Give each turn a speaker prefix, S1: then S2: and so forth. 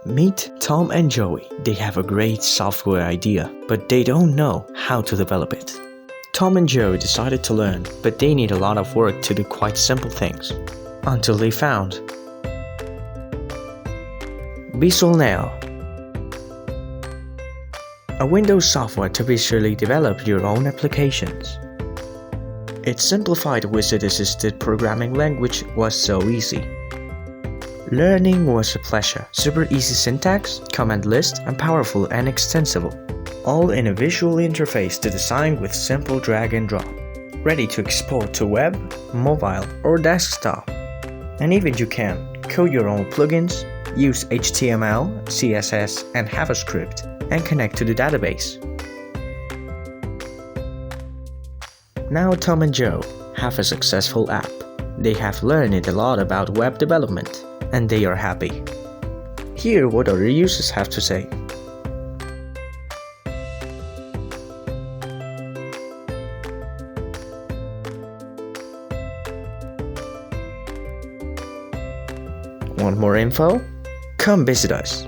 S1: Meet Tom and Joey. They have a great software idea, but they don't know how to develop it. Tom and Joey decided to learn, but they need a lot of work to do quite simple things. Until they found VisualNEO, a Windows software to visually develop your own applications. Its simplified wizard-assisted programming language was so easy. Learning was a pleasure. Super easy syntax, command list, and powerful and extensible. All in a visual interface to design with simple drag and drop. Ready to export to web, mobile, or desktop. And even you can code your own plugins, use HTML, CSS, and JavaScript, and connect to the database. Now Tom and Joe have a successful app. They have learned a lot about web development, and they are happy. Hear what other users have to say. Want more info? Come visit us.